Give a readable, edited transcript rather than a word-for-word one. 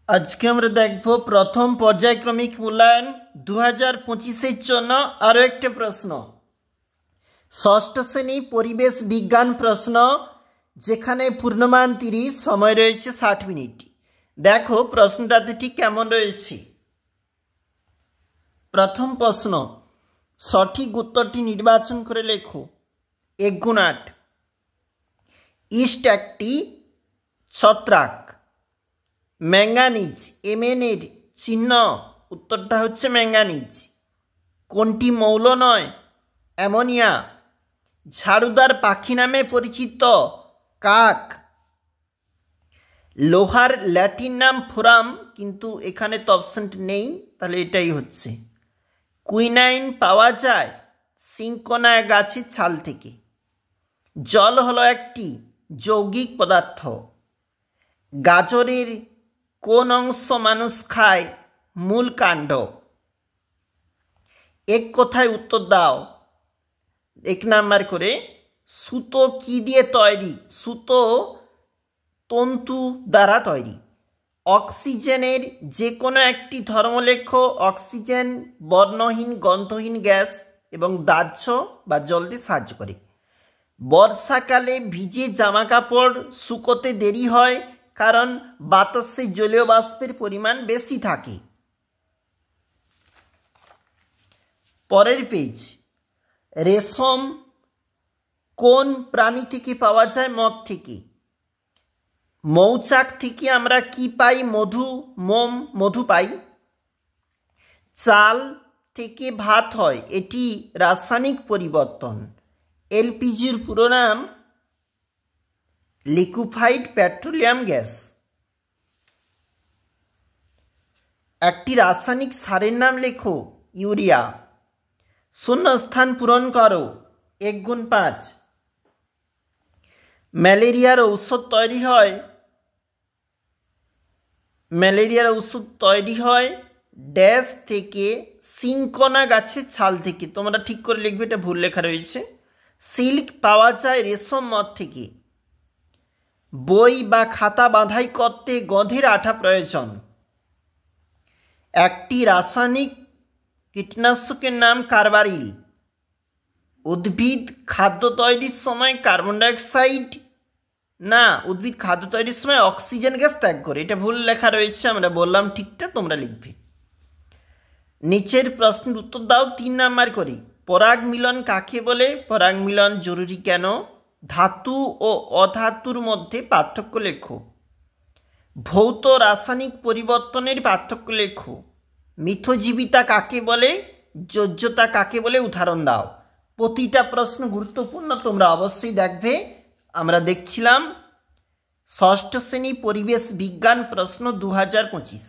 আজকে আমরা দেখব প্রথম পর্যায়ক্রমিক মূল্যায়ন 2025-এর জন্য আরও একটা প্রশ্ন। ষষ্ঠ শ্রেণী পরিবেশ বিজ্ঞান প্রশ্ন, যেখানে পূর্ণমান 30, সময় রয়েছে 60 মিনিট। দেখো প্রশ্নটাতে ঠিক কেমন রয়েছে। প্রথম প্রশ্ন, সঠিক উত্তরটি নির্বাচন করে লেখো। 1 × 8। ইস্ট একটি ছত্রাক। ম্যাঙ্গানিজ, Mn এর চিহ্ন, উত্তরটা হচ্ছে ম্যাঙ্গানিজ। কোনটি মৌল নয়? অ্যামোনিয়া। ঝাড়ুদার পাখি নামে পরিচিত কাক। লোহার ল্যাটিন নাম ফোরাম, কিন্তু এখানে তো অপশনটি নেই, তাহলে এটাই হচ্ছে। কুইনাইন পাওয়া যায় সিঙ্কোনা গাছের ছাল থেকে। জল হলো একটি যৌগিক পদার্থ। গাজরের কোন অংশ মানুষ খায়? মূল কাণ্ড। এক কথায় উত্তর দাও। 1 নাম্বার করে, সুতো কি দিয়ে তৈরি? সুতো তন্তু দ্বারা তৈরি। অক্সিজেনের যে কোনো একটি ধর্ম লেখো। অক্সিজেন বর্ণহীন গন্ধহীন গ্যাস এবং দাহ্য বা জ্বলতে সাহায্য করে। বর্ষাকালে ভিজে জামা কাপড় শুকোতে দেরি হয়, কারণ বাতাসে জলীয় বাষ্পের পরিমাণ বেশি থাকে। পরের পেজ, রেশম কোন প্রাণী থেকে পাওয়া যায়? মগ থেকে। মৌচাক থেকে আমরা কি পাই? মধু, মোম, মধু পাই। চাল থেকে ভাত হয়, এটি রাসায়নিক পরিবর্তন। এলপিজির পুরো নাম লিকুইফাইড পেট্রোলিয়াম গ্যাস। একটি রাসায়নিক সারের নাম লেখো। ইউরিয়া। শূন্যস্থান পূরণ করো। 1 × 5। ম্যালেরিয়ার ঔষধ তৈরি হয় ড্যাশ থেকে? সিঙ্কোনা গাছের ছাল থেকে। তোমরা ঠিক করে লিখবে, এটা ভুল লেখা রয়েছে। সিল্ক পাওয়া যায় রেশম মদ থেকে। বই বা খাতা বাঁধাই করতে গন্ধের আঠা প্রয়োজন। একটি রাসায়নিক কীটনাশকের নাম কার্বারিল। উদ্ভিদ খাদ্য তৈরির সময় কার্বন ডাইঅক্সাইড উদ্ভিদ খাদ্য তৈরির সময় অক্সিজেন গ্যাস ত্যাগ করে। এটা ভুল লেখা রয়েছে, আমরা বললাম ঠিকটা, তোমরা লিখবে। নিচের প্রশ্নের উত্তর দাও 3 নাম্বার করে। পরাগ মিলন কাকে বলে? পরাগ মিলন জরুরি কেন? ধাতু ও অধাতুর মধ্যে পার্থক্য লেখো। ভৌত রাসায়নিক পরিবর্তনের পার্থক্য লেখো। মিথজীবিতা কাকে বলে? যোজ্যতা কাকে বলে? উদাহরণ দাও। প্রতিটা প্রশ্ন গুরুত্বপূর্ণ, তোমরা অবশ্যই দেখবে। আমরা দেখছিলাম ষষ্ঠ শ্রেণী পরিবেশ বিজ্ঞান প্রশ্ন 2025।